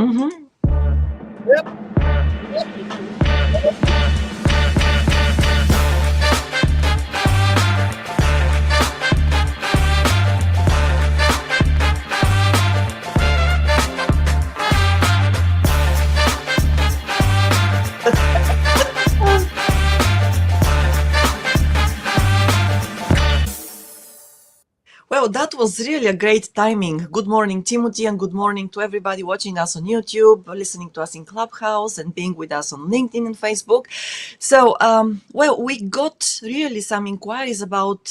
Mm-hmm. Yep. Well, that was really a great timing. Good morning, Timothy, and good morning to everybody watching us on YouTube, listening to us in Clubhouse, and being with us on LinkedIn and Facebook. So, well, we got really some inquiries about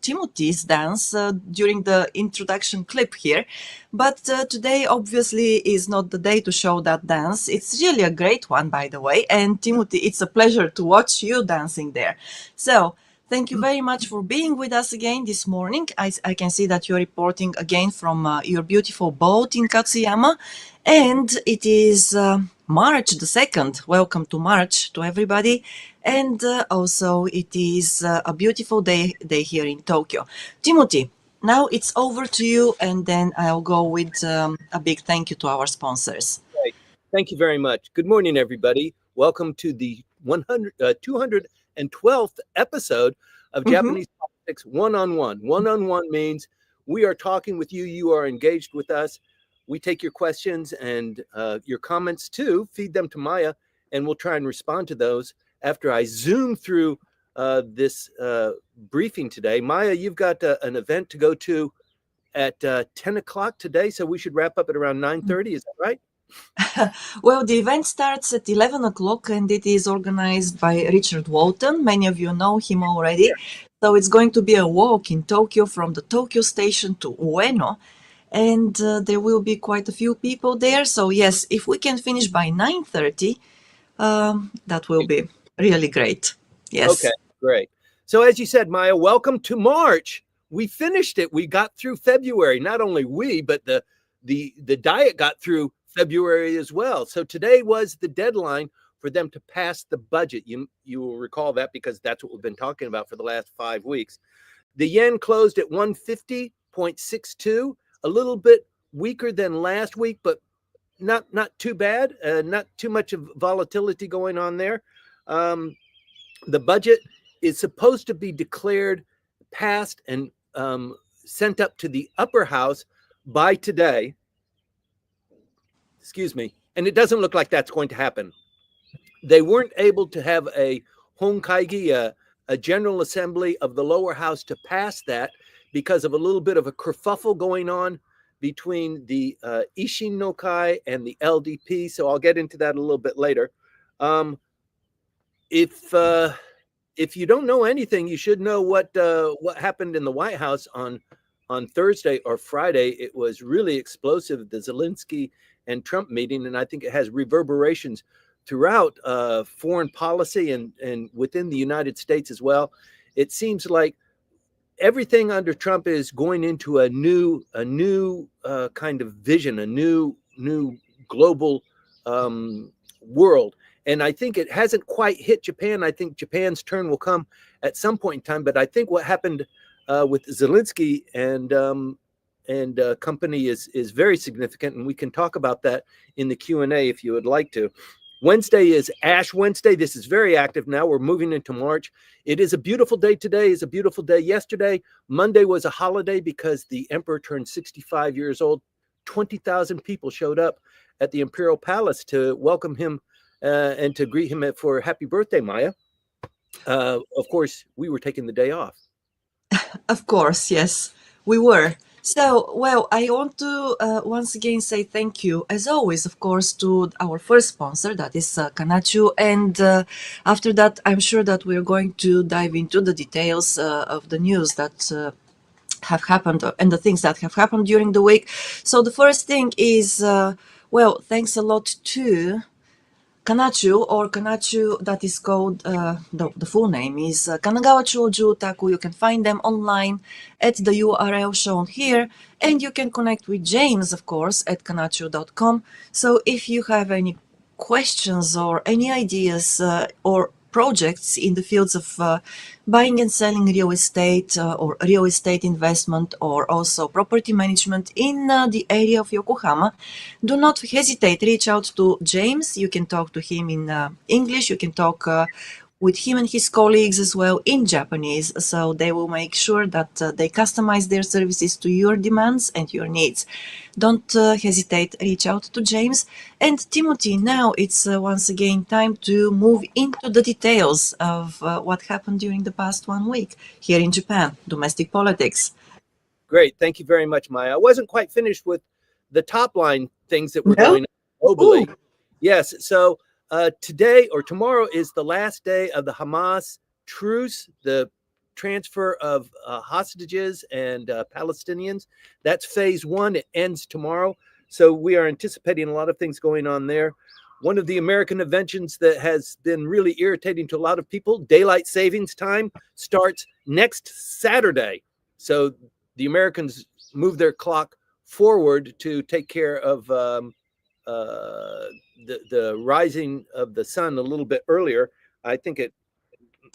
Timothy's dance during the introduction clip here. But today, obviously, is not the day to show that dance. It's really a great one, by the way. And Timothy, it's a pleasure to watch you dancing there. So, thank you very much for being with us again this morning. I can see that you're reporting again from your beautiful boat in Katsuyama. And it is March the 2nd. Welcome to March to everybody. And also it is a beautiful day here in Tokyo. Timothy, now it's over to you, and then I'll go with a big thank you to our sponsors. Right. Thank you very much. Good morning, everybody. Welcome to the 212th episode of Japanese Politics One-on-One. One-on-one means we are talking with you. You are engaged with us. We take your questions and your comments too, feed them to Maya, and we'll try and respond to those after I zoom through this briefing today. Maya, you've got an event to go to at 10 o'clock today, so we should wrap up at around 9:30. Is that right? Well, the event starts at 11 o'clock and it is organized by Richard Walton. Many of you know him already. So it's going to be a walk in Tokyo from the Tokyo station to Ueno. And there will be quite a few people there. So yes, if we can finish by 9:30, that will be really great. Yes. Okay, great. So as you said, Maya, welcome to March. We finished it. We got through February. Not only we, but the diet got through February as well. So today was the deadline for them to pass the budget. You will recall that because that's what we've been talking about for the last 5 weeks. The yen closed at 150.62, a little bit weaker than last week, but not too bad. Not too much of volatility going on there. The budget is supposed to be declared passed and sent up to the upper house by today. Excuse me. And it doesn't look like that's going to happen. They weren't able to have a honkaigi, a general assembly of the lower house, to pass that because of a little bit of a kerfuffle going on between the Ishin no Kai and the LDP. So I'll get into that a little bit later. If you don't know anything, you should know what happened in the White House on Thursday or Friday. It was really explosive, the Zelensky and Trump meeting, and I think it has reverberations throughout foreign policy and within the United States as well. It seems like everything under Trump is going into a new kind of vision, a new global world. And I think it hasn't quite hit Japan. I think Japan's turn will come at some point in time. But I think what happened with Zelensky and company is very significant, and we can talk about that in the Q&A if you would like to. Wednesday is Ash Wednesday. This is very active now. We're moving into March. It is a beautiful day today. It's a beautiful day yesterday. Monday was a holiday because the emperor turned 65 years old. 20,000 people showed up at the Imperial Palace to welcome him and to greet him for happy birthday, Maya. Of course, we were taking the day off. Of course, yes, we were. So, well, I want to once again say thank you, as always, of course, to our first sponsor, that is Kanchu. And after that, I'm sure that we're going to dive into the details of the news that have happened and the things that have happened during the week. So the first thing is, well, thanks a lot to Kanchu, or Kanchu, that is called, the full name is Kanagawa Chuo Jutaku. You can find them online at the URL shown here, and you can connect with James, of course, at kanchu.com. So if you have any questions or any ideas or projects in the fields of buying and selling real estate or real estate investment or also property management in the area of Yokohama, do not hesitate. Reach out to James. You can talk to him in English. You can talk with him and his colleagues as well in Japanese. So they will make sure that they customize their services to your demands and your needs. Don't hesitate, reach out to James. And Timothy, now it's once again time to move into the details of what happened during the past 1 week here in Japan, domestic politics. Great. Thank you very much, Maya. I wasn't quite finished with the top line things that were going on globally. Ooh. Yes. So today or tomorrow is the last day of the Hamas truce, the transfer of hostages and Palestinians. That's phase one. It ends tomorrow. So we are anticipating a lot of things going on there. One of the American inventions that has been really irritating to a lot of people, daylight savings time, starts next Saturday. So the Americans move their clock forward to take care of the rising of the sun a little bit earlier. I think it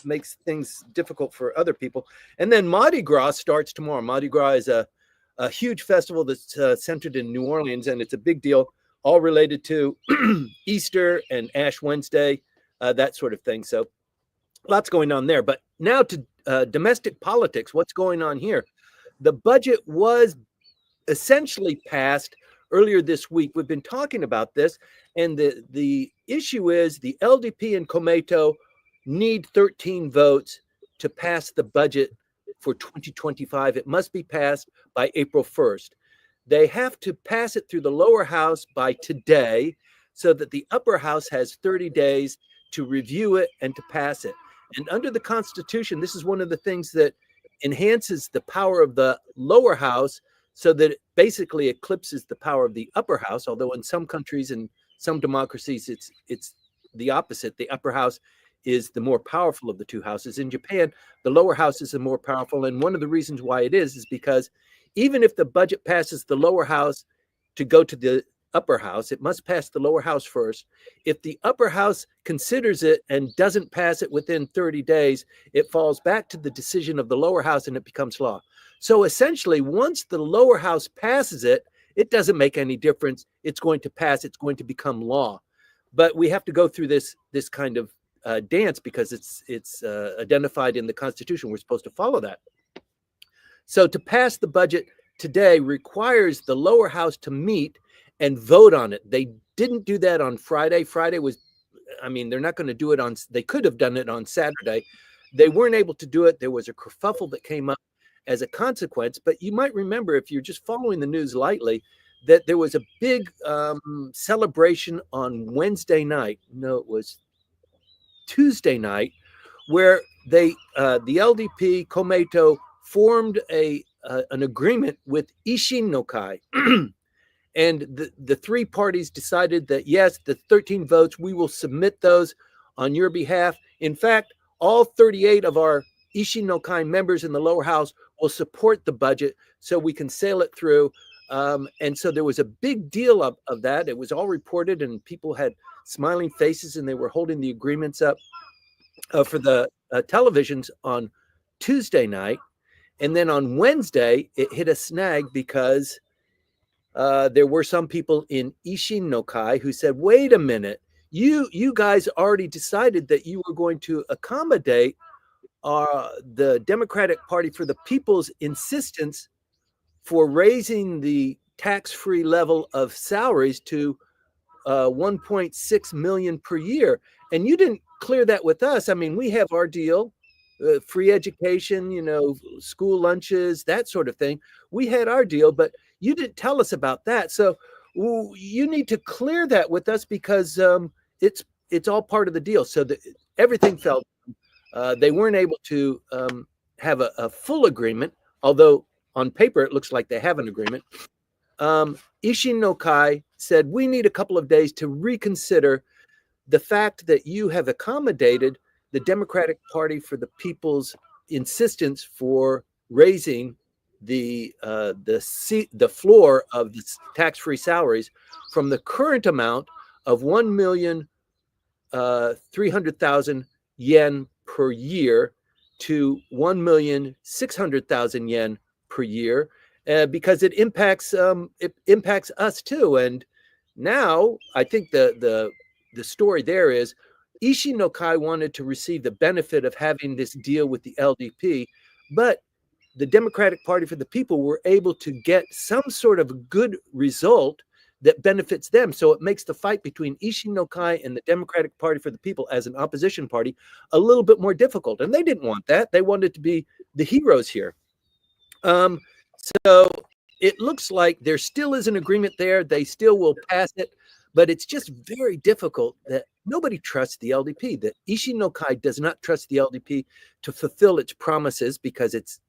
makes things difficult for other people. And then Mardi Gras starts tomorrow. Mardi Gras is a huge festival that's centered in New Orleans, and it's a big deal, all related to Easter and Ash Wednesday, that sort of thing. So lots going on there. But now to domestic politics, what's going on here? The budget was essentially passed earlier this week. We've been talking about this, and the issue is the LDP and Komeito need 13 votes to pass the budget for 2025. It must be passed by April 1st. They have to pass it through the lower house by today so that the upper house has 30 days to review it and to pass it. And under the Constitution, this is one of the things that enhances the power of the lower house so that it basically eclipses the power of the upper house, although in some countries and some democracies, it's the opposite. The upper house is the more powerful of the two houses. In Japan, the lower house is the more powerful. And one of the reasons why it is because even if the budget passes the lower house to go to the upper house, it must pass the lower house first. If the upper house considers it and doesn't pass it within 30 days, it falls back to the decision of the lower house and it becomes law. So essentially, once the lower house passes it, it doesn't make any difference. It's going to pass. It's going to become law. But we have to go through this kind of dance because it's identified in the Constitution. We're supposed to follow that. So to pass the budget today requires the lower house to meet and vote on it. They didn't do that on Friday. Friday was, they're not going to do it on, they could have done it on Saturday. They weren't able to do it. There was a kerfuffle that came up as a consequence. But you might remember, if you're just following the news lightly, that there was a big celebration on Wednesday night. No, it was Tuesday night, where the LDP, Komeito, formed an agreement with Isshin no Kai. And the three parties decided that, yes, the 13 votes, we will submit those on your behalf. In fact, all 38 of our Isshin no Kai members in the lower house will support the budget so we can sail it through. And so there was a big deal of that. It was all reported and people had smiling faces and they were holding the agreements up for the televisions on Tuesday night. And then on Wednesday, it hit a snag because there were some people in Isshin no Kai who said, wait a minute, you guys already decided that you were going to accommodate the Democratic Party for the People's insistence for raising the tax-free level of salaries to 1.6 million per year. And you didn't clear that with us. We have our deal, free education, school lunches, that sort of thing. We had our deal, but you didn't tell us about that. So you need to clear that with us because it's all part of the deal. So everything fell. They weren't able to have a full agreement, although on paper it looks like they have an agreement. Isshin no Kai said, we need a couple of days to reconsider the fact that you have accommodated the Democratic Party for the People's insistence for raising the floor of the tax-free salaries from the current amount of 1,300,000 yen per year to 1,600,000 yen per year, because it impacts us too. And now I think the story there is Isshin no Kai wanted to receive the benefit of having this deal with the LDP, but the Democratic Party for the People were able to get some sort of good result that benefits them. So it makes the fight between Isshin no Kai and the Democratic Party for the People as an opposition party a little bit more difficult. And they didn't want that. They wanted to be the heroes here. So it looks like there still is an agreement there. They still will pass it, but it's just very difficult that nobody trusts the LDP. That Isshin no Kai does not trust the LDP to fulfill its promises because it's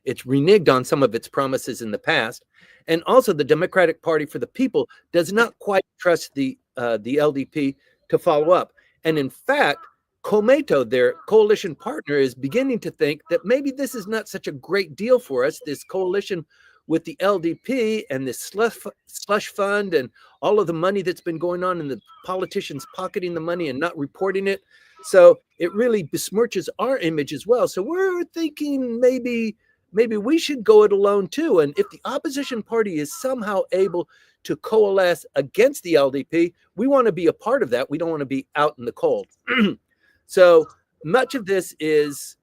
reneged on some of its promises in the past. And also the Democratic Party for the People does not quite trust the LDP to follow up. And in fact, Komeito, their coalition partner, is beginning to think that maybe this is not such a great deal for us, this coalition with the LDP and this slush fund and all of the money that's been going on and the politicians pocketing the money and not reporting it. So it really besmirches our image as well. So we're thinking maybe we should go it alone too. And if the opposition party is somehow able to coalesce against the LDP, we want to be a part of that. We don't want to be out in the cold. So much of this is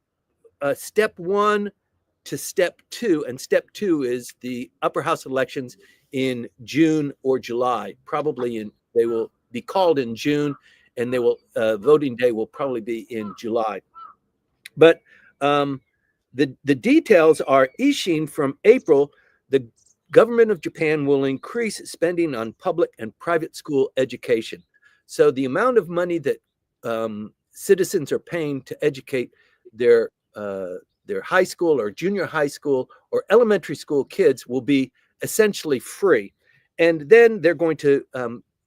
step one to step two, and step two is the upper house elections in June or July. They will be called in June, and voting day will probably be in July. But the details are Isshin from April. The government of Japan will increase spending on public and private school education. So the amount of money that citizens are paying to educate their high school or junior high school or elementary school kids will be essentially free. And then they're going to,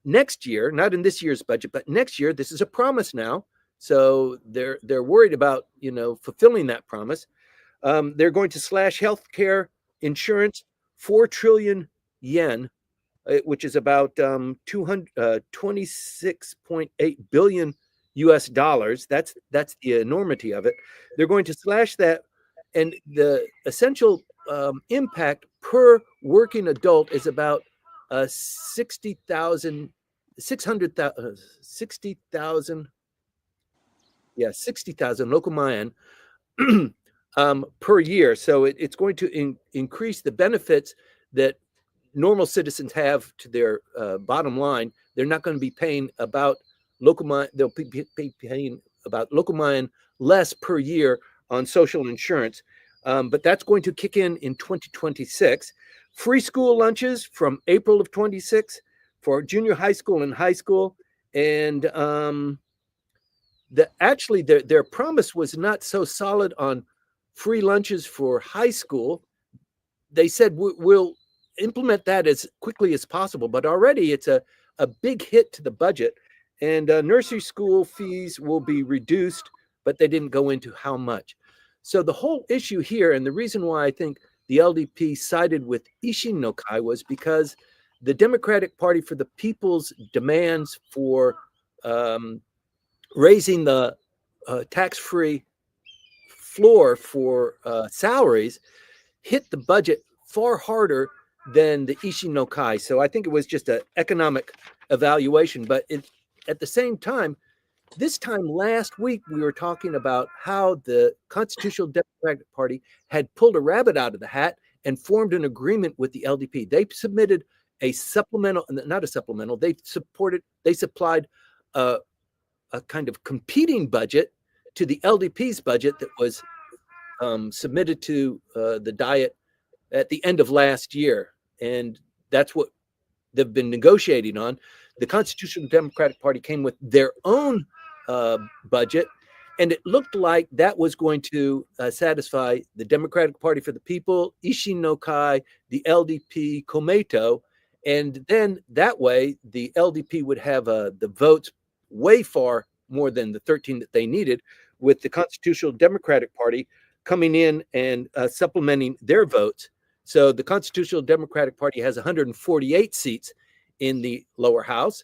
next year, not in this year's budget, but next year, this is a promise now. So they're worried about, fulfilling that promise. They're going to slash healthcare insurance 4 trillion yen, which is about 26.8 billion US dollars. That's the enormity of it. They're going to slash that, and the essential impact per working adult is about 60,000 lokumayan per year. So it's going to increase the benefits that normal citizens have to their bottom line. They're not going to be paying about lokumayan. They'll be paying about lokumayan less per year on social insurance. But that's going to kick in 2026. Free school lunches from April of 26 for junior high school and high school. And their promise was not so solid on free lunches for high school. They said we'll implement that as quickly as possible, but already it's a big hit to the budget. And nursery school fees will be reduced, but they didn't go into how much. So the whole issue here, and the reason why I think the LDP sided with Isshin no Kai, was because the Democratic Party for the People's demands for raising the tax-free floor for salaries hit the budget far harder than the Isshin no Kai. So I think it was just an economic evaluation. But at the same time, this time last week, we were talking about how the Constitutional Democratic Party had pulled a rabbit out of the hat and formed an agreement with the LDP. They submitted they supplied a kind of competing budget to the LDP's budget that was submitted to the Diet at the end of last year. And that's what they've been negotiating on. The Constitutional Democratic Party came with their own budget, and it looked like that was going to satisfy the Democratic Party for the People, Isshin no Kai, the LDP, Komeito, and then that way the LDP would have the votes way far more than the 13 that they needed, with the Constitutional Democratic Party coming in and supplementing their votes. So the Constitutional Democratic Party has 148 seats in the lower house.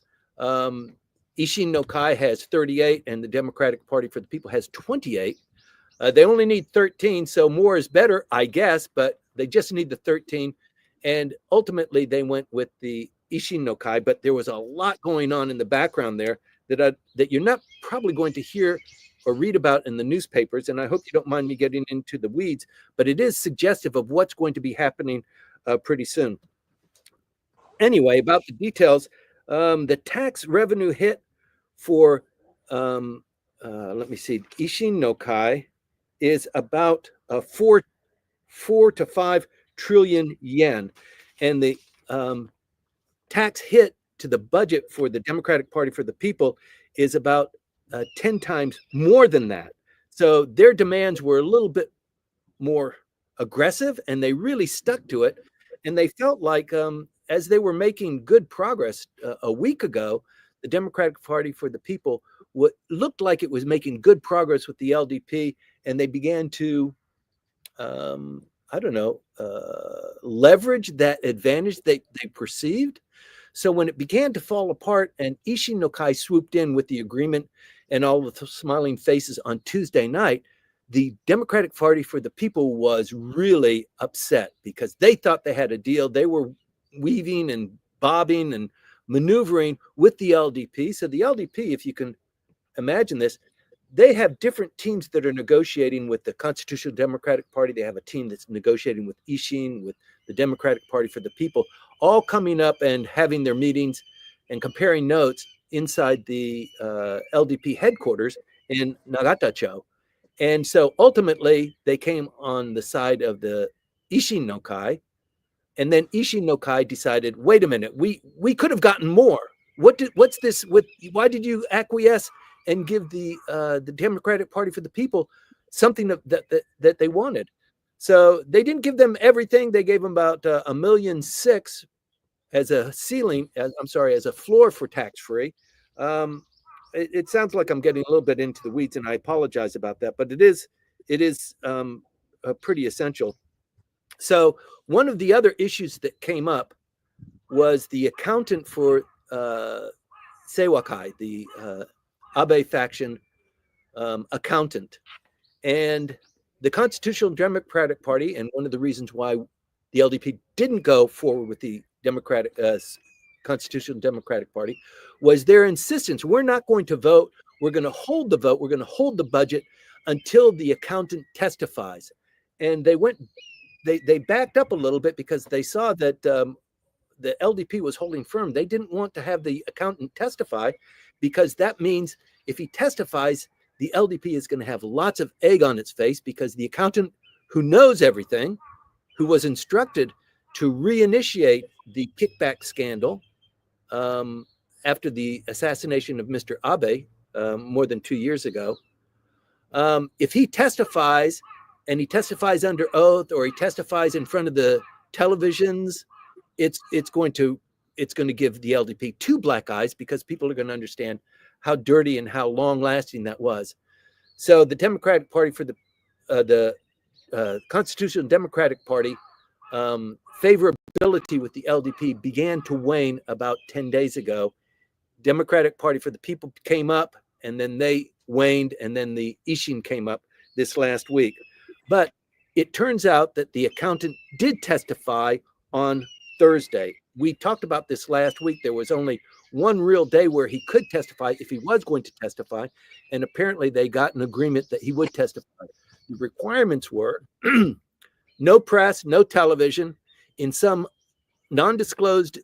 Isshin no Kai has 38, and the Democratic Party for the People has 28. They only need 13, so more is better, I guess, but they just need the 13. And ultimately, they went with the Isshin no Kai, but there was a lot going on in the background there that you're not probably going to hear or read about in the newspapers. And I hope you don't mind me getting into the weeds, but it is suggestive of what's going to be happening pretty soon. Anyway, about the details, the tax revenue hit for, let me see, Isshin no Kai is about 4 to 5 trillion yen, and the tax hit to the budget for the Democratic Party for the People is about 10 times more than that. So their demands were a little bit more aggressive, and they really stuck to it. And they felt like, as they were making good progress a week ago, the Democratic Party for the People looked like it was making good progress with the LDP, and they began to, leverage that advantage they perceived. So when it began to fall apart and Isshin no Kai swooped in with the agreement and all of the smiling faces on Tuesday night, the Democratic Party for the People was really upset because they thought they had a deal. They were weaving and bobbing and maneuvering with the LDP. So the LDP, if you can imagine this, they have different teams that are negotiating with the Constitutional Democratic Party. They have a team that's negotiating with Isshin, with the Democratic Party for the People, all coming up and having their meetings and comparing notes inside the LDP headquarters in Nagatacho. And so ultimately, they came on the side of the Isshin no Kai. And then Isshin no Kai decided, wait a minute, we could have gotten more. What's this? Why did you acquiesce and give the Democratic Party for the People something that they wanted? So they didn't give them everything. They gave them about $1.6 million as a ceiling. As a floor for tax-free. It sounds like I'm getting a little bit into the weeds, and I apologize about that. But it is pretty essential. So one of the other issues that came up was the accountant for Seiwakai, the Abe faction accountant. And the Constitutional Democratic Party, and one of the reasons why the LDP didn't go forward with the Constitutional Democratic Party, was their insistence. We're not going to vote. We're going to hold the vote. We're going to hold the budget until the accountant testifies. And they backed up a little bit because they saw that the LDP was holding firm. They didn't want to have the accountant testify because that means if he testifies, the LDP is going to have lots of egg on its face because the accountant who knows everything, who was instructed to reinitiate the kickback scandal after the assassination of Mr. Abe more than 2 years ago, if he testifies and he testifies under oath or he testifies in front of the televisions, it's going to give the LDP two black eyes because people are going to understand how dirty and how long-lasting that was. So the Democratic Party for the Constitutional Democratic Party favorability with the LDP began to wane about 10 days ago. Democratic Party for the People came up, and then they waned, and then the Isshin came up this last week. But it turns out that the accountant did testify on Thursday. We talked about this last week. There was only one real day where he could testify if he was going to testify, and apparently they got an agreement that he would testify. The requirements were no press, no television, in some non-disclosed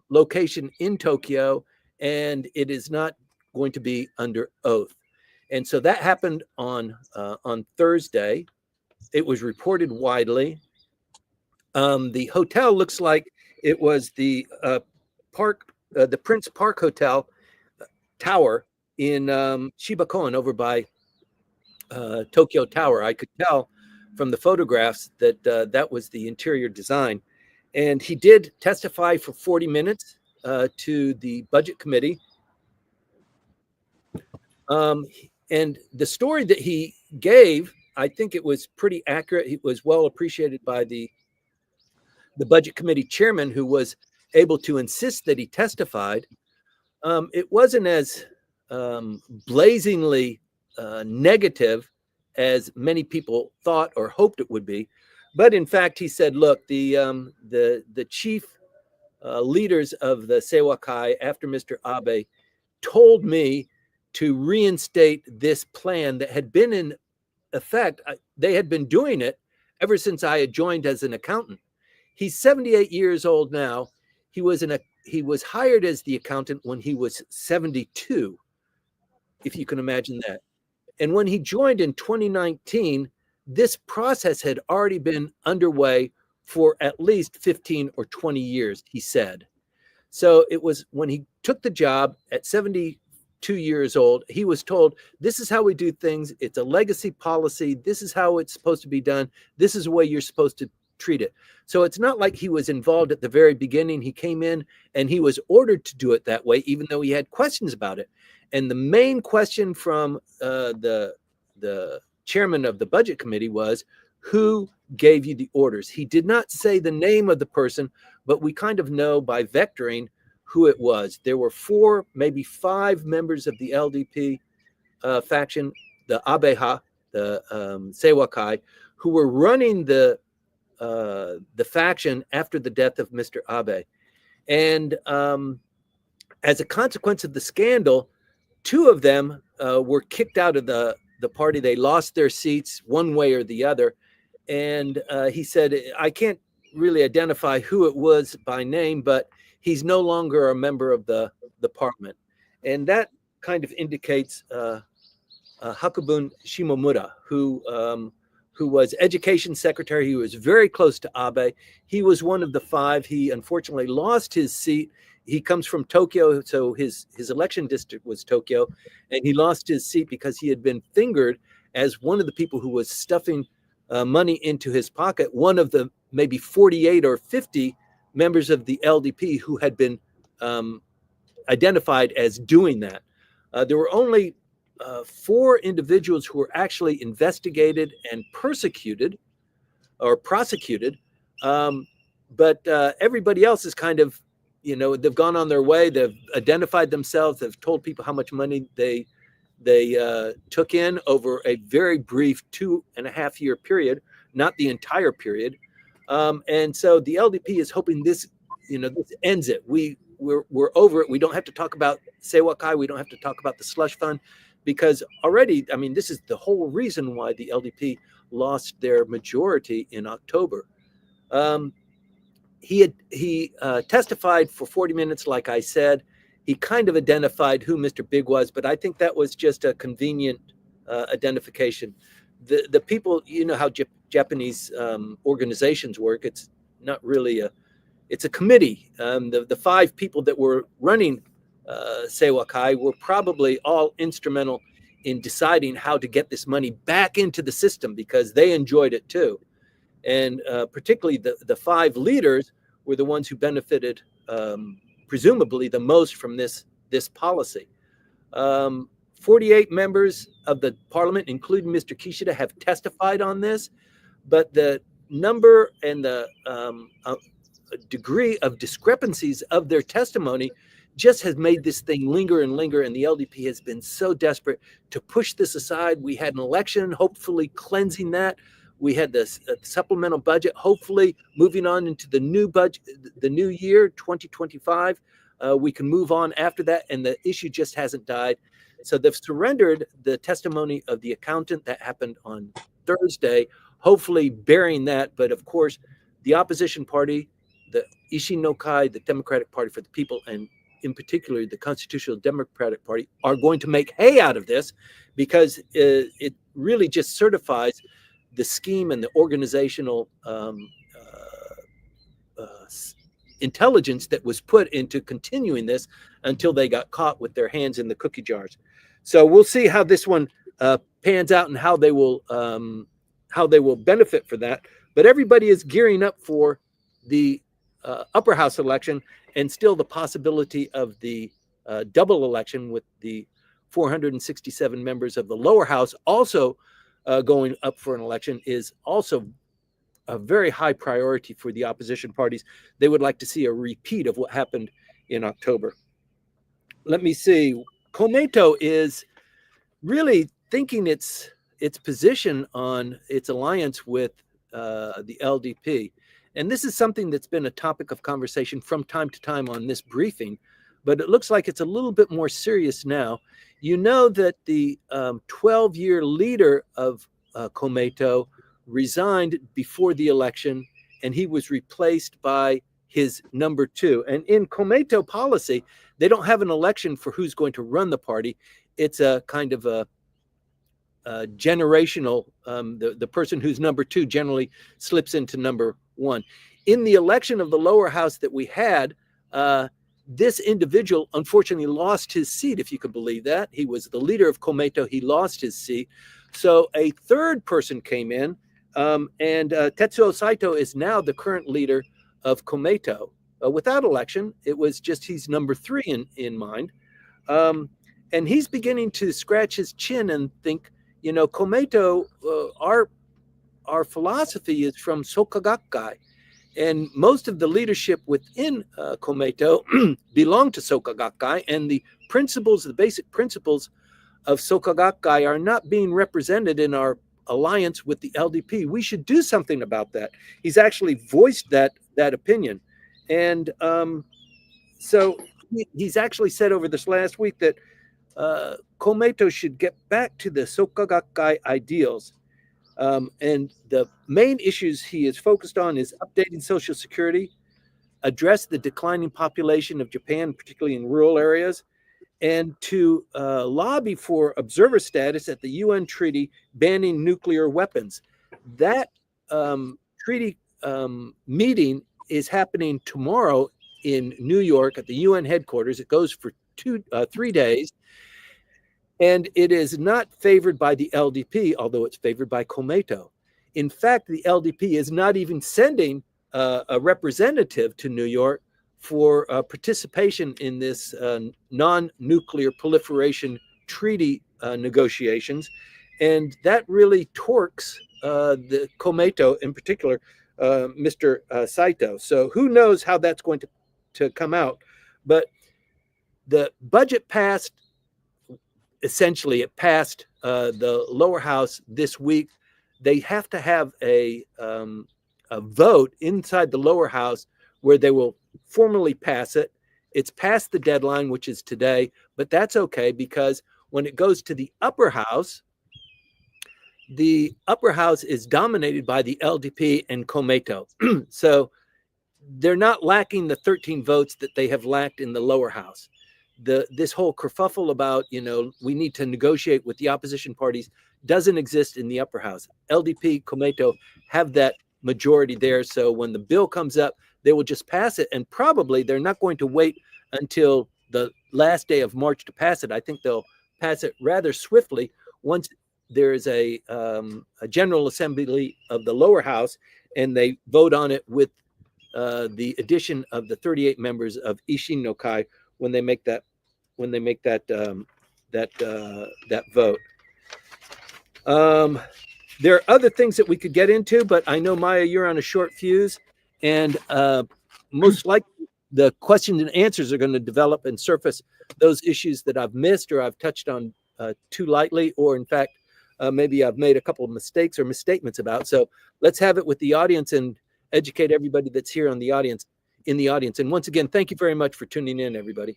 location in Tokyo, and it is not going to be under oath. And so that happened on Thursday. It was reported widely. The hotel looks like it was the Prince Park Hotel Tower in Shibakoen over by Tokyo Tower. I could tell from the photographs that that was the interior design. And he did testify for 40 minutes to the budget committee. And the story that he gave, I think it was pretty accurate. It was well appreciated by the budget committee chairman, who was able to insist that he testified. It wasn't as blazingly negative as many people thought or hoped it would be. But in fact, he said, look, the chief leaders of the Seiwakai after Mr. Abe told me to reinstate this plan that had been in effect. They had been doing it ever since I had joined as an accountant. He's 78 years old now. He was hired as the accountant when he was 72, if you can imagine that. And when he joined in 2019, this process had already been underway for at least 15 or 20 years, he said. So it was when he took the job at 72 years old, he was told, this is how we do things. It's a legacy policy. This is how it's supposed to be done. This is the way you're supposed to treat it. So it's not like he was involved at the very beginning. He came in and he was ordered to do it that way, even though he had questions about it. And the main question from the chairman of the budget committee was, who gave you the orders? He did not say the name of the person, but we kind of know by vectoring who it was. There were 4, maybe 5 members of the LDP faction, the Abeha, the Seiwakai, who were running the faction after the death of Mr. Abe. And as a consequence of the scandal, 2 of them were kicked out of the party. They lost their seats one way or the other. And he said, I can't really identify who it was by name, but he's no longer a member of the parliament. And that kind of indicates Hakubun Shimomura, who was education secretary. He was very close to Abe. He was one of the 5. He unfortunately lost his seat. He comes from Tokyo, so his election district was Tokyo, and he lost his seat because he had been fingered as one of the people who was stuffing money into his pocket, one of the maybe 48 or 50 members of the LDP who had been identified as doing that. There were only 4 individuals who were actually investigated and persecuted or prosecuted, but everybody else is kind of, they've gone on their way. They've identified themselves. They've told people how much money they took in over a very brief 2.5-year period, not the entire period. And so the LDP is hoping this ends it. We're over it. We don't have to talk about Seiwakai. We don't have to talk about the slush fund, because already, this is the whole reason why the LDP lost their majority in October. He testified for 40 minutes, like I said. He kind of identified who Mr. Big was, but I think that was just a convenient identification. The people, how Japanese organizations work. It's not really it's a committee. The 5 people that were running Seiwakai were probably all instrumental in deciding how to get this money back into the system, because they enjoyed it too. And particularly the 5 leaders were the ones who benefited presumably the most from this policy. 48 members of the parliament, including Mr. Kishida, have testified on this, but the number and the degree of discrepancies of their testimony just has made this thing linger and linger, and the LDP has been so desperate to push this aside. We had an election, hopefully cleansing that. We had this supplemental budget, hopefully moving on into the new budget, the new year, 2025. We can move on after that, and the issue just hasn't died. So they've surrendered the testimony of the accountant that happened on Thursday, hopefully bearing that. But of course, the opposition party, the Ishin-no-Kai, the Democratic Party for the People, and in particular the Constitutional Democratic Party, are going to make hay out of this, because it really just certifies the scheme and the organizational intelligence that was put into continuing this until they got caught with their hands in the cookie jars. So we'll see how this one pans out and how they will benefit for that. But everybody is gearing up for the upper house election, and still the possibility of the double election with the 467 members of the lower house also going up for an election is also a very high priority for the opposition parties. They would like to see a repeat of what happened in October. let me see. Komeito is really thinking its position on its alliance with the LDP. And this is something that's been a topic of conversation from time to time on this briefing, but it looks like it's a little bit more serious now. You know that the 12-year leader of Komeito resigned before the election, and he was replaced by his number two. And in Komeito policy, they don't have an election for who's going to run the party. It's a kind of a generational. The person who's number two generally slips into number one. In the election of the lower house that we had, this individual unfortunately lost his seat, if you could believe that. He was the leader of Komeito. He lost his seat. So a third person came in, and Tetsuo Saito is now the current leader of Komeito. Without election, it was just he's number three in mind. And he's beginning to scratch his chin and think, Komeito, our philosophy is from Soka Gakkai. And most of the leadership within Komeito belong to Soka Gakkai, and the basic principles of Soka Gakkai are not being represented in our alliance with the LDP. We should do something about that. He's actually voiced that opinion. And so he's actually said over this last week that Komeito should get back to the Soka Gakkai ideals. And the main issues he is focused on is updating Social Security, address the declining population of Japan, particularly in rural areas, and to lobby for observer status at the UN treaty banning nuclear weapons. That treaty meeting is happening tomorrow in New York at the UN headquarters. It goes for 3 days. And it is not favored by the LDP, although it's favored by Komeito. In fact, the LDP is not even sending a representative to New York for participation in this non-nuclear proliferation treaty negotiations. And that really torques the Komeito, in particular, Mr. Saito. So who knows how that's going to come out. But the budget passed. Essentially, it passed the lower house this week. They have to have a vote inside the lower house where they will formally pass it. It's past the deadline, which is today, but that's okay because when it goes to the upper house is dominated by the LDP and Komeito. So they're not lacking the 13 votes that they have lacked in the lower house. This whole kerfuffle about, we need to negotiate with the opposition parties doesn't exist in the upper house. LDP, Komeito have that majority there. So when the bill comes up, they will just pass it. And probably they're not going to wait until the last day of March to pass it. I think they'll pass it rather swiftly once there is a general assembly of the lower house and they vote on it with the addition of the 38 members of Isshin no Kai when they make that vote. There are other things that we could get into, but I know, Maya, you're on a short fuse, and most likely the questions and answers are going to develop and surface those issues that I've missed or I've touched on too lightly, or in fact, maybe I've made a couple of mistakes or misstatements about. So let's have it with the audience and educate everybody that's here in the audience. And once again, thank you very much for tuning in, everybody.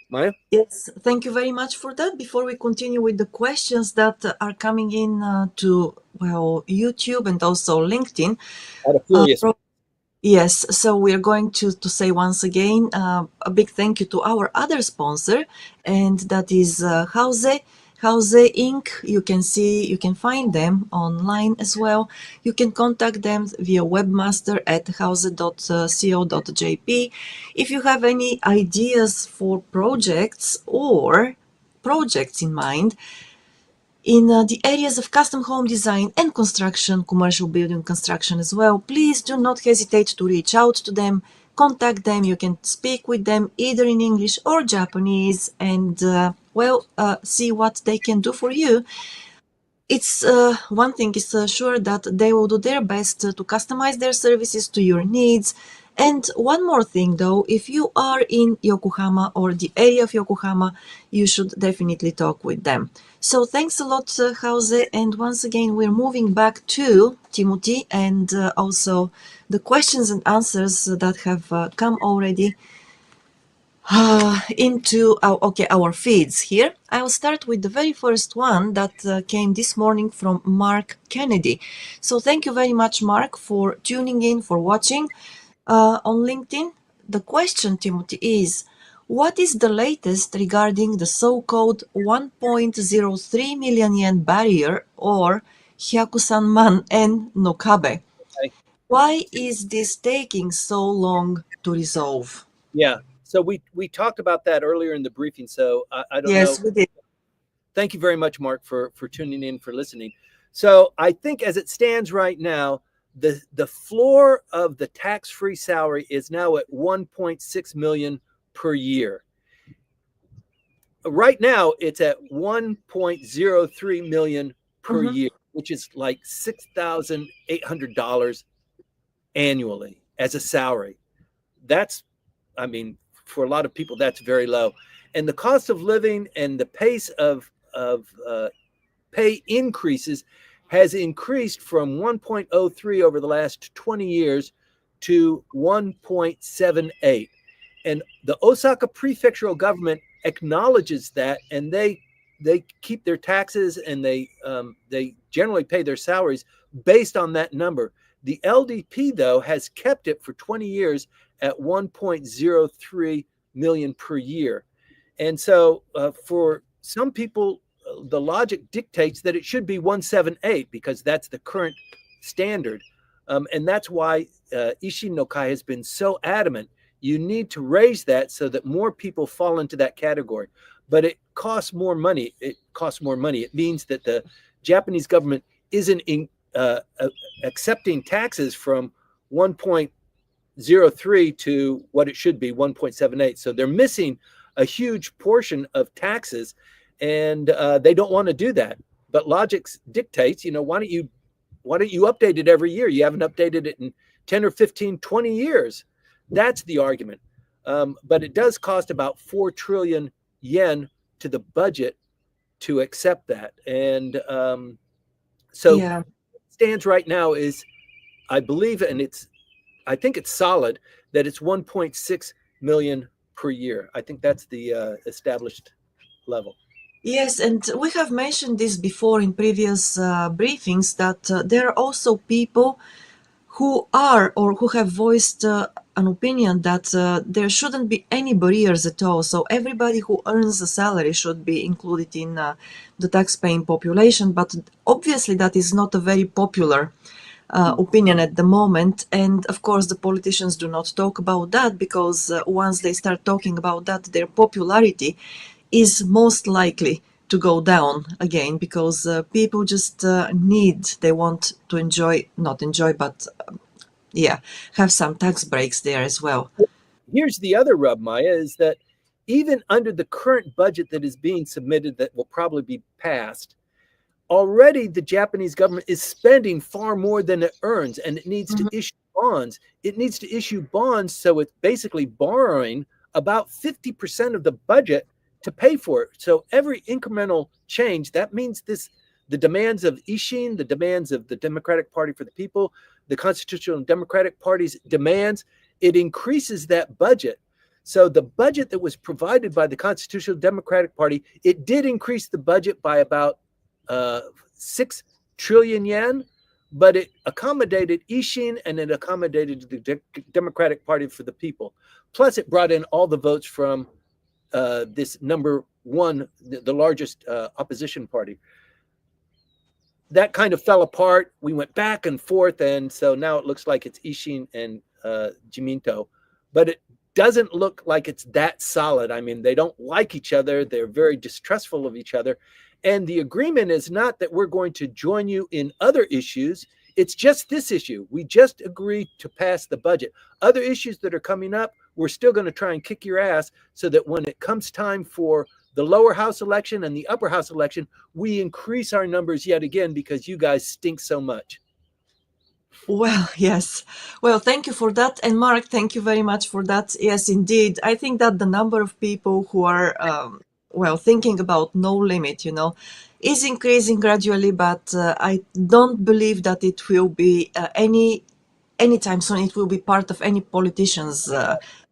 Maya? Yes, thank you very much for that. Before we continue with the questions that are coming in to YouTube and also LinkedIn. Yes, so we are going to say once again a big thank you to our other sponsor, and that is Houze Inc. You can find them online as well. You can contact them via webmaster at houze.co.jp. If you have any ideas for projects or projects in mind, in the areas of custom home design and construction, commercial building construction as well, please do not hesitate to reach out to them, contact them. You can speak with them either in English or Japanese and, see what they can do for you. It's one thing is sure that they will do their best to customize their services to your needs And one more thing though, if you are in Yokohama or the area of Yokohama, you should definitely talk with them. So thanks a lot, Houze. And once again, we're moving back to Timothy and also the questions and answers that have come already into our feeds here. I'll start with the very first one that came this morning from Mark Kennedy. So thank you very much, Mark, for tuning in, for watching on LinkedIn. The question, Timothy, is what is the latest regarding the so-called 1.03 million yen barrier or Hyakusan-man en no kabe? Okay. Why is this taking so long to resolve? Yeah. So we talked about that earlier in the briefing. So I don't know. Yes, we did. Thank you very much, Mark, for tuning in, for listening. So I think as it stands right now, the floor of the tax-free salary is now at 1.6 million per year. Right now, it's at 1.03 million per Mhm. year, which is like $6,800 annually as a salary. That's, I mean, for a lot of people, that's very low. And the cost of living and the pace of pay increases has increased from 1.03 over the last 20 years to 1.78. And the Osaka prefectural government acknowledges that, and they keep their taxes, and they generally pay their salaries based on that number. The LDP, though, has kept it for 20 years at 1.03 million per year. And so for some people, the logic dictates that it should be 178 because that's the current standard. And that's why Ishin no Kai has been so adamant. You need to raise that so that more people fall into that category. But it costs more money. It costs more money. It means that the Japanese government isn't accepting taxes from 1.03 to what it should be, 1.78. So they're missing a huge portion of taxes, and they don't want to do that. But logic dictates, why don't you update it every year? You haven't updated it in 10 or 15, 20 years. That's the argument. But it does cost about 4 trillion yen to the budget to accept that. And so Yeah. stands right now is, I believe, and I think it's solid that it's 1.6 million per year. I think that's the established level. Yes, and we have mentioned this before in previous briefings that there are also people who are or who have voiced an opinion that there shouldn't be any barriers at all. So everybody who earns a salary should be included in the tax-paying population. But obviously, that is not a very popular opinion at the moment. And of course, the politicians do not talk about that because once they start talking about that, their popularity is most likely to go down again because people just they want to not enjoy, but yeah, have some tax breaks there as well. Here's the other rub, Maya, is that even under the current budget that is being submitted that will probably be passed, already the Japanese government is spending far more than it earns, and it needs to issue bonds. It needs to issue bonds, so it's basically borrowing about 50% of the budget to pay for it. So every incremental change, that means the demands of Ishin, the demands of the Democratic Party for the People, the Constitutional and Democratic Party's demands, it increases that budget. So the budget that was provided by the Constitutional Democratic Party, it did increase the budget by about 6 trillion yen, but it accommodated Ishin and it accommodated the Democratic Party for the People. Plus, it brought in all the votes from this number one, the largest opposition party. That kind of fell apart. We went back and forth, and so now it looks like it's Ishin and Jiminto, but it doesn't look like it's that solid. I mean, they don't like each other. They're very distrustful of each other. And the agreement is not that we're going to join you in other issues. It's just this issue. We just agreed to pass the budget. Other issues that are coming up, we're still going to try and kick your ass so that when it comes time for the lower house election and the upper house election, we increase our numbers yet again because you guys stink so much. Well, yes. Well, thank you for that. And Mark, thank you very much for that. Yes, indeed. I think that the number of people who are, well, thinking about no limit, is increasing gradually, but I don't believe that it will be anytime soon. It will be part of any politician's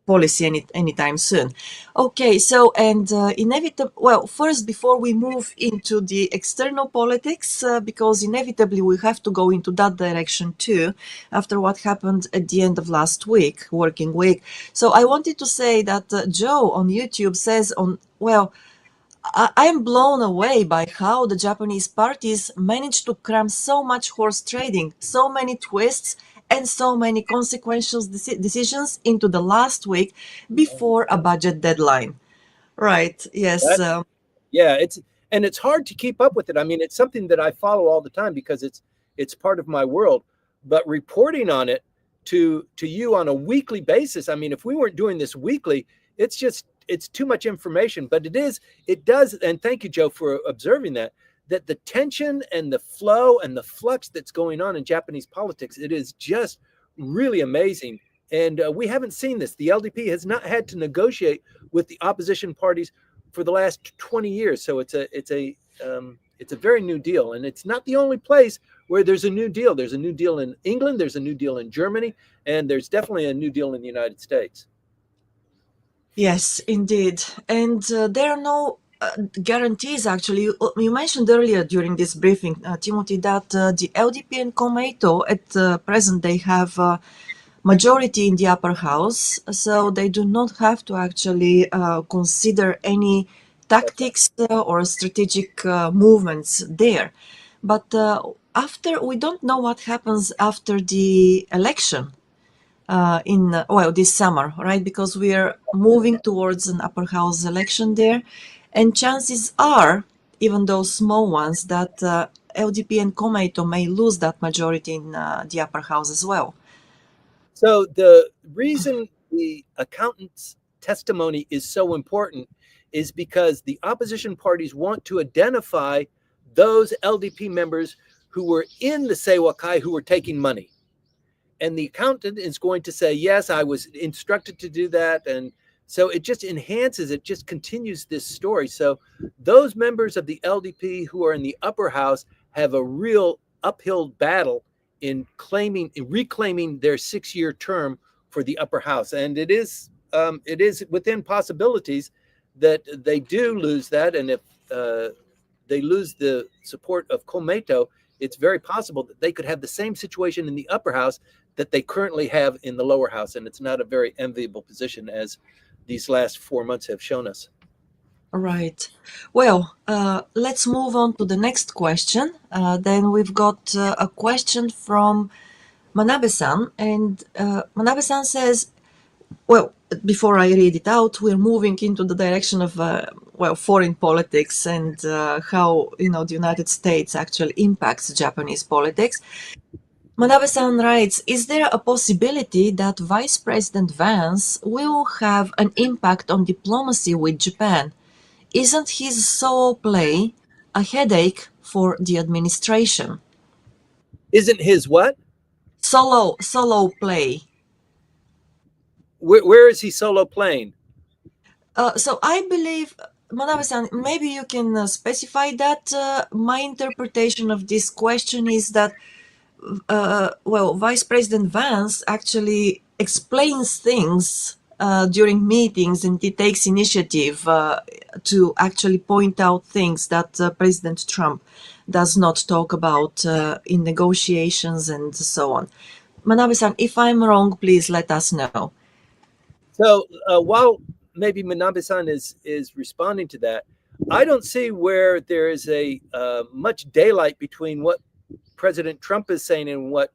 policy anytime soon. Okay, so and inevitable. Well, first, before we move into the external politics, because inevitably we have to go into that direction too, after what happened at the end of last week, working week. So I wanted to say that Joe on YouTube says on well. I am blown away by how the Japanese parties managed to cram so much horse trading, so many twists, and so many consequential decisions into the last week before a budget deadline. Right, yes. That Yeah, it's hard to keep up with it. I mean, it's something that I follow all the time because it's part of my world. But reporting on it to you on a weekly basis, I mean, if we weren't doing this weekly, it's too much information. But it does, and thank you, Joe, for observing that the tension and the flow and the flux that's going on in Japanese politics, it is just really amazing. And we haven't seen this. The LDP has not had to negotiate with the opposition parties for the last 20 years. So it's a very new deal, and it's not the only place where there's a new deal. There's a new deal in England, there's a new deal in Germany, and there's definitely a new deal in the United States. Yes, indeed. And there are no guarantees, actually. You mentioned earlier during this briefing, Timothy, that the LDP and Komeito at present, they have majority in the upper house, so they do not have to actually consider any That's right. tactics or strategic movements there. But after, we don't know what happens after the election in well, this summer, right? Because we are moving towards an upper house election there, and chances are, even though small ones, that LDP and Komeito may lose that majority in the upper house as well. So the reason the accountant's testimony is so important is because the opposition parties want to identify those LDP members who were in the Seiwakai who were taking money. And the accountant is going to say, yes, I was instructed to do that. And so it just enhances, it just continues this story. So those members of the LDP who are in the upper house have a real uphill battle in reclaiming their 6-year term for the upper house. And it is within possibilities that they do lose that. And if they lose the support of Komeito, it's very possible that they could have the same situation in the upper house that they currently have in the lower house. And it's not a very enviable position, as these last 4 months have shown us. Right. Well, let's move on to the next question. Then we've got a question from Manabe-san, and Manabe-san says, well, before I read it out, we're moving into the direction of well, foreign politics and how the United States actually impacts Japanese politics. Manabe-san writes, is there a possibility that Vice President Vance will have an impact on diplomacy with Japan? Isn't his solo play a headache for the administration? Isn't his what? Solo play. Where is he solo playing? So I believe, Manabe-san, maybe you can specify that. My interpretation of this question is that, well, Vice President Vance actually explains things during meetings, and he takes initiative to actually point out things that President Trump does not talk about in negotiations and so on. Manabe-san, if I'm wrong, please let us know. So while maybe Manabe-san is responding to that, I don't see where there is a much daylight between what President Trump is saying and what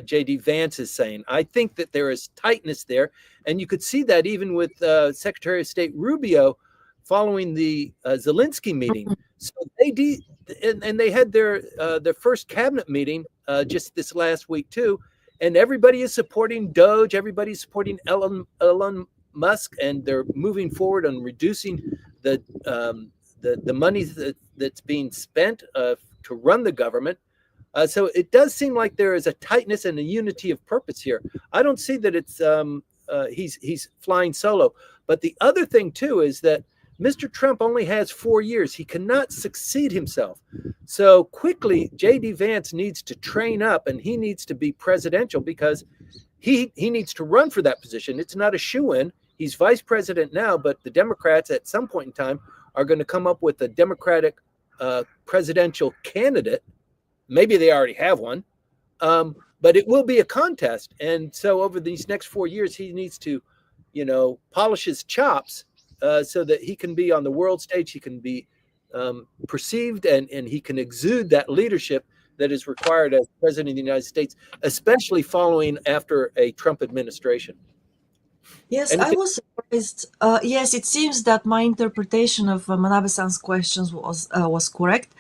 J.D. Vance is saying. I think that there is tightness there, and you could see that even with Secretary of State Rubio following the Zelensky meeting. So and they had their first cabinet meeting just this last week too, and everybody is supporting Doge, everybody's supporting Elon Musk, and they're moving forward on reducing the money that's being spent to run the government. So it does seem like there is a tightness and a unity of purpose here. I don't see that it's he's flying solo. But the other thing too is that Mr. Trump only has 4 years. He cannot succeed himself. So quickly, J.D. Vance needs to train up, and he needs to be presidential because he needs to run for that position. It's not a shoo-in. He's vice president now, but the Democrats at some point in time are going to come up with a Democratic presidential candidate. Maybe they already have one, but it will be a contest. And so over these next 4 years, he needs to, polish his chops so that he can be on the world stage. He can be perceived and he can exude that leadership that is required as president of the United States, especially following after a Trump administration. Yes, I was surprised. Yes, it seems that my interpretation of Manabe-san's questions was correct.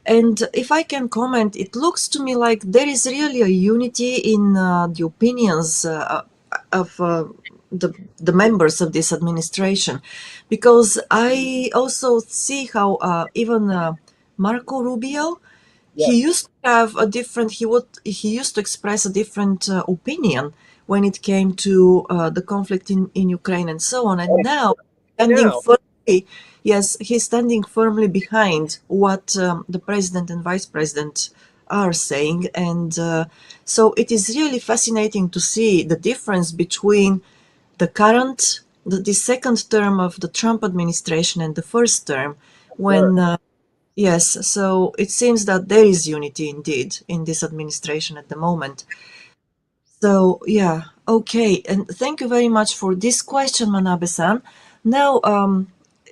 And if I can comment, it looks to me like there is really a unity in the opinions of the members of this administration, because I also see how even Marco Rubio, he used to have a different. He used to express a different opinion when it came to the conflict in Ukraine and so on. And now, he's standing firmly behind what the president and vice president are saying. And so it is really fascinating to see the difference between the second term of the Trump administration and the first term, when yes, so it seems that there is unity indeed in this administration at the moment. So yeah, okay, and thank you very much for this question, Manabe-san. Now,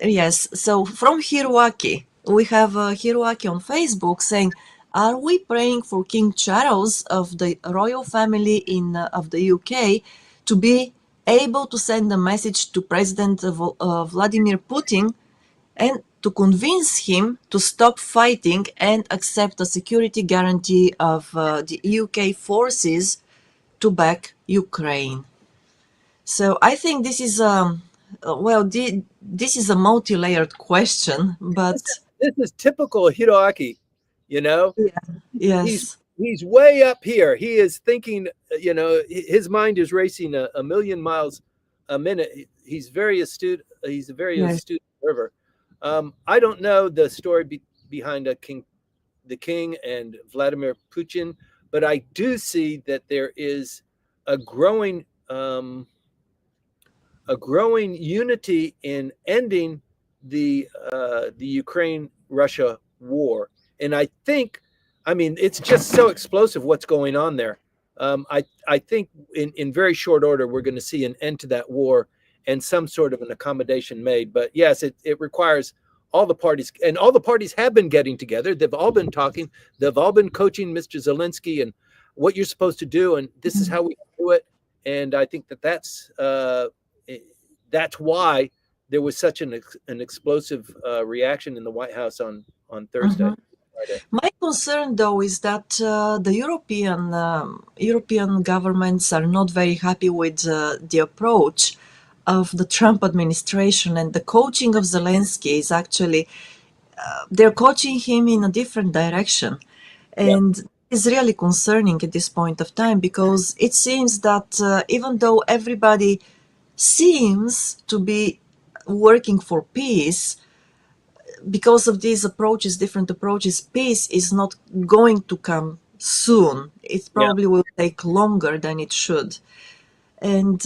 yes, so from Hiroaki, we have Hiroaki on Facebook saying, "Are we praying for King Charles of the royal family of the UK to be able to send a message to President Vladimir Putin and to convince him to stop fighting and accept a security guarantee of the UK forces to back Ukraine?" So I think this is this is a multi-layered question, but this is typical Hiroaki. yes, he's way up here. He is thinking. His mind is racing a million miles a minute. He's very astute. He's a very astute observer. I don't know the story behind the king and Vladimir Putin, but I do see that there is a growing unity in ending the Ukraine-Russia war. And I think, it's just so explosive what's going on there. I think in very short order, we're going to see an end to that war and some sort of an accommodation made. But yes, it requires all the parties, and all the parties have been getting together. They've all been talking. They've all been coaching Mr. Zelensky and what you're supposed to do, and this is how we do it. And I think that's why there was such an explosive reaction in the White House on Thursday. My concern, though, is that the European governments are not very happy with the approach of the Trump administration, and the coaching of Zelensky is actually they're coaching him in a different direction, and it's really concerning at this point of time, because it seems that even though everybody seems to be working for peace, because of these different approaches, peace is not going to come soon. It probably will take longer than it should. And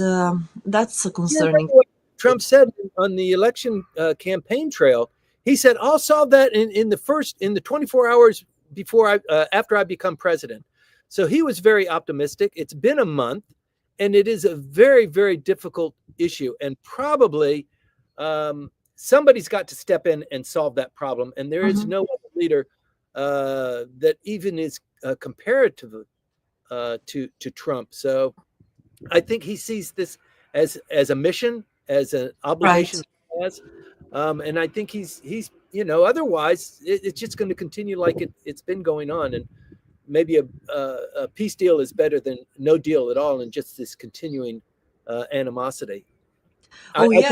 that's a concerning. What Trump said on the election campaign trail, he said, "I'll solve that in the 24 hours after I become president." So he was very optimistic. It's been a month, and it is a very, very difficult issue. And probably somebody's got to step in and solve that problem. And there is no other leader that even is comparative to Trump. So I think he sees this as a mission, as an obligation, and I think he's otherwise it's just going to continue like it's been going on, and maybe a peace deal is better than no deal at all, and just this continuing animosity. I think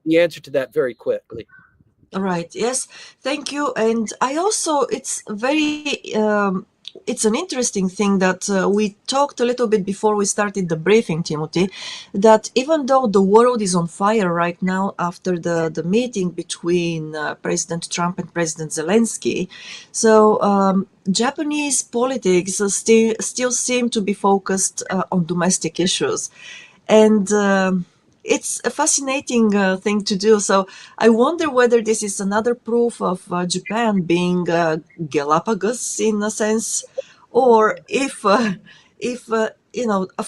the answer to that very quickly. All right. Yes. Thank you. And I also, it's very it's an interesting thing that we talked a little bit before we started the briefing, Timothy, that even though the world is on fire right now after the meeting between President Trump and President Zelensky, so Japanese politics still seem to be focused on domestic issues. And it's a fascinating thing to do. So I wonder whether this is another proof of Japan being Galapagos in a sense, or if of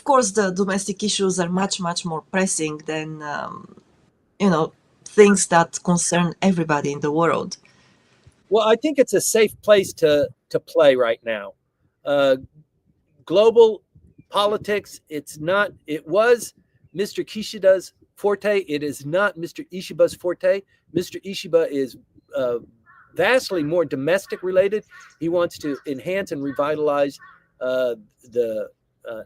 course, the domestic issues are much, much more pressing than you know, things that concern everybody in the world. Well, I think it's a safe place to play right now. Global politics, it's not. It was Mr. Kishida's forte. It is not Mr. Ishiba's forte. Mr. Ishiba is vastly more domestic related. He wants to enhance and revitalize the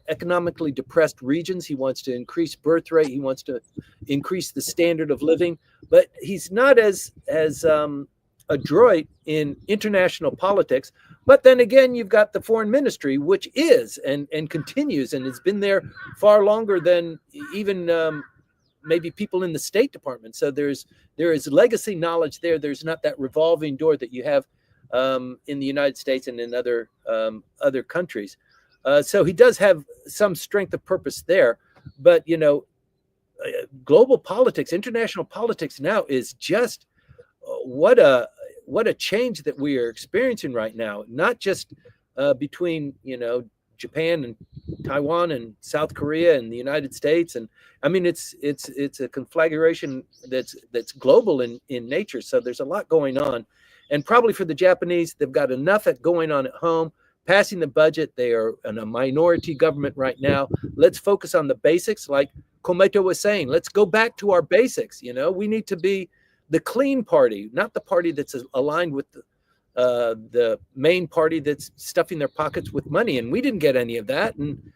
economically depressed regions. He wants to increase birth rate. He wants to increase the standard of living. But he's not as adroit in international politics. But then again, you've got the foreign ministry, which is and continues and has been there far longer than even maybe people in the State Department. So there is legacy knowledge there. There's not that revolving door that you have in the United States and in other countries. So he does have some strength of purpose there. But, global politics, international politics now is just what a change that we are experiencing right now, not just between, Japan and Taiwan and South Korea and the United States. And I mean, it's a conflagration that's global in nature. So there's a lot going on. And probably for the Japanese, they've got enough going on at home, passing the budget. They are in a minority government right now. Let's focus on the basics. Like Kometo was saying, let's go back to our basics. We need to be the clean party, not the party that's aligned with the main party that's stuffing their pockets with money. And we didn't get any of that. And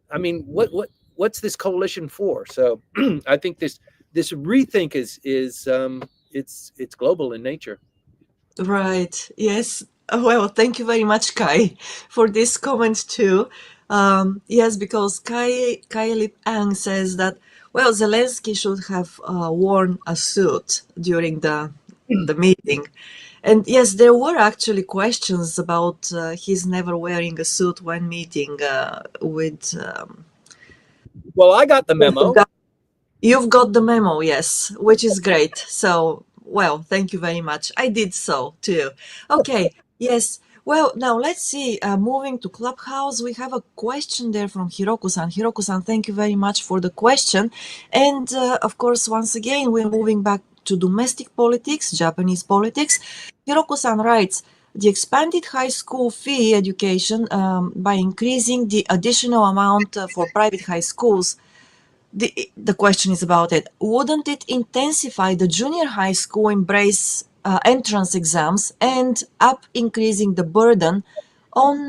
I mean, what's this coalition for? So I think this rethink is it's global in nature. Right. Yes. Well, thank you very much, Kai, for this comment too. Yes, because Kai Lip Ang says that, well, Zelensky should have worn a suit during the meeting. And yes, there were actually questions about his never wearing a suit when meeting with. Well, I got the memo. You've got the memo, yes, which is great. So, well, thank you very much. I did so too. Okay, yes. Well, now let's see. Moving to Clubhouse, we have a question there from Hiroku-san. Hiroku-san, thank you very much for the question. And of course, once again, we're moving back to domestic politics, Japanese politics. Hiroku-san writes, the expanded high school fee education by increasing the additional amount for private high schools. The question is about it. Wouldn't it intensify the junior high school embrace entrance exams and increasing the burden on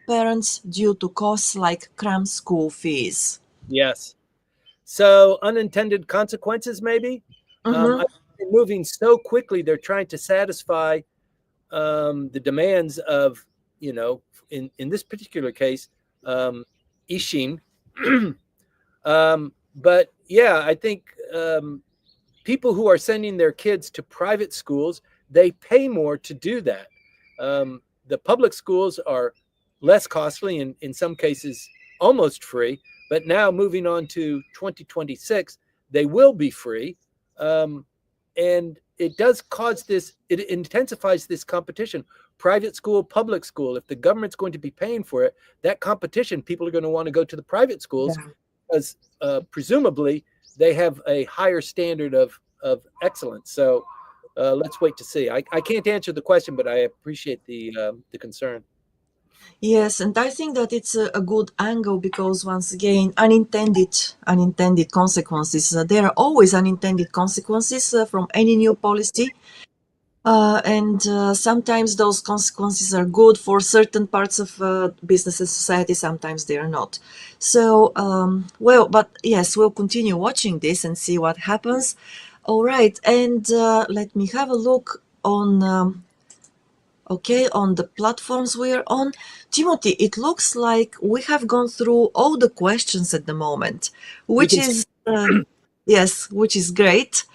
parents due to costs like cram school fees? Yes. So unintended consequences, maybe. Mm-hmm. They're moving so quickly. They're trying to satisfy the demands of, in this particular case, Ishin. But yeah, I think people who are sending their kids to private schools, they pay more to do that. The public schools are less costly, and in some cases almost free. But now moving on to 2026, they will be free. And it does cause this, it intensifies this competition. Private school, public school, if the government's going to be paying for it, that competition, people are going to want to go to the private schools. Yeah. Because presumably they have a higher standard of excellence. So let's wait to see. I can't answer the question, but I appreciate the concern. Yes, and I think that it's a good angle because once again, unintended consequences. There are always unintended consequences from any new policy. And sometimes those consequences are good for certain parts of business and society, sometimes they are not. So, well, but yes, we'll continue watching this and see what happens. All right, and let me have a look on... okay, on the platforms we're on. Timothy, it looks like we have gone through all the questions at the moment, We which can see. is, yes, which is great.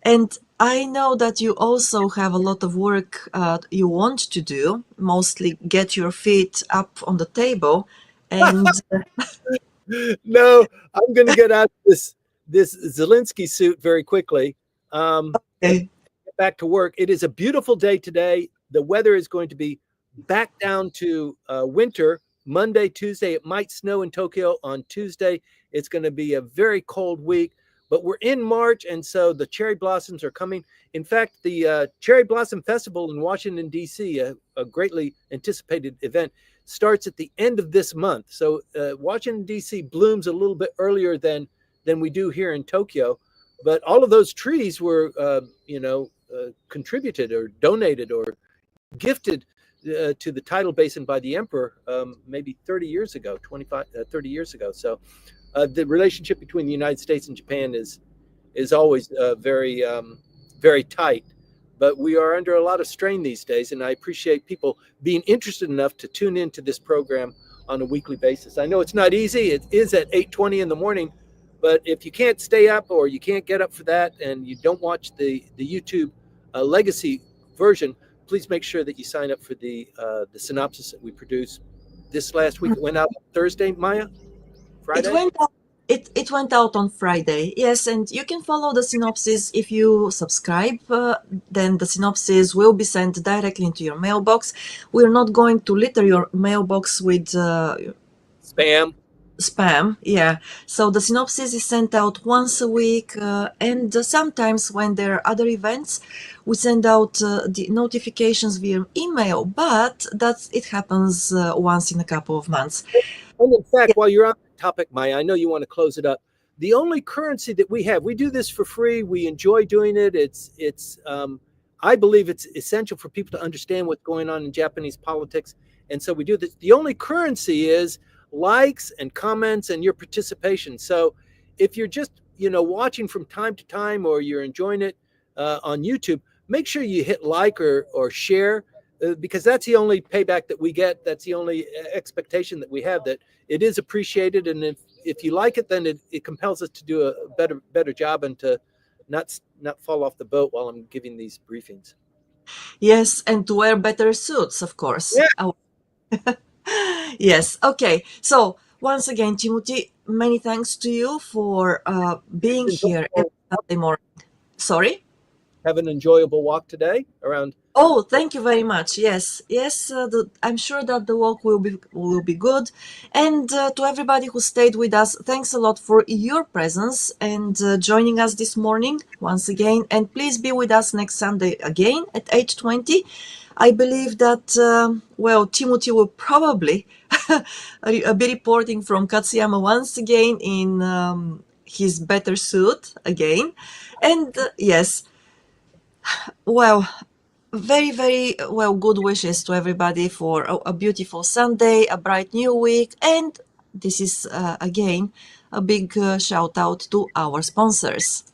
And I know that you also have a lot of work you want to do, mostly get your feet up on the table. And No, I'm going to get out of this Zelensky suit very quickly. And okay. get back to work. It is a beautiful day today. The weather is going to be back down to winter Monday, Tuesday. It might snow in Tokyo on Tuesday. It's going to be a very cold week, but we're in March, and so the cherry blossoms are coming. In fact, the Cherry Blossom Festival in Washington, D.C., a greatly anticipated event, starts at the end of this month. So Washington, D.C. blooms a little bit earlier than we do here in Tokyo. But all of those trees were, contributed or donated or gifted to the tidal basin by the emperor maybe 30 years ago, 30 years ago. So the relationship between the United States and Japan is always very tight. But we are under a lot of strain these days, and I appreciate people being interested enough to tune into this program on a weekly basis. I know it's not easy. It is at 8:20 in the morning, but if you can't stay up or you can't get up for that, and you don't watch the YouTube legacy version, please make sure that you sign up for the synopsis that we produce. This last week it went out Thursday, Maya, It Friday. went out. It went out on Friday, yes, and you can follow the synopsis if you subscribe. Then the synopsis will be sent directly into your mailbox. We're not going to litter your mailbox with Spam. spam. Yeah, so the synopsis is sent out once a week, and sometimes when there are other events, we send out the notifications via email. But it happens once in a couple of months. And in Yeah. fact, while you're on the topic, Maya, I know you want to close it up. The only currency that we do this for free. We enjoy doing it. I believe it's essential for people to understand what's going on in Japanese politics. And so we do this. The only currency is likes and comments and your participation. So if you're just, watching from time to time or you're enjoying it on YouTube, make sure you hit like or share because that's the only payback that we get. That's the only expectation that we have, that it is appreciated. And if you like it, then it compels us to do a better job and to not fall off the boat while I'm giving these briefings. Yes, and to wear better suits, of course. Yeah. Yes. Okay. So once again, Timothy, many thanks to you for being here every Sunday morning. Sorry. Have an enjoyable walk today around. Oh, thank you very much. Yes, yes. I'm sure that the walk will be good. And to everybody who stayed with us, thanks a lot for your presence and joining us this morning once again. And please be with us next Sunday again at 8:20. I believe that Timothy will probably be reporting from Katsuyama once again in his better suit again. And yes, well. Very, very good wishes to everybody for a beautiful Sunday, a bright new week, and this is again a big shout out to our sponsors.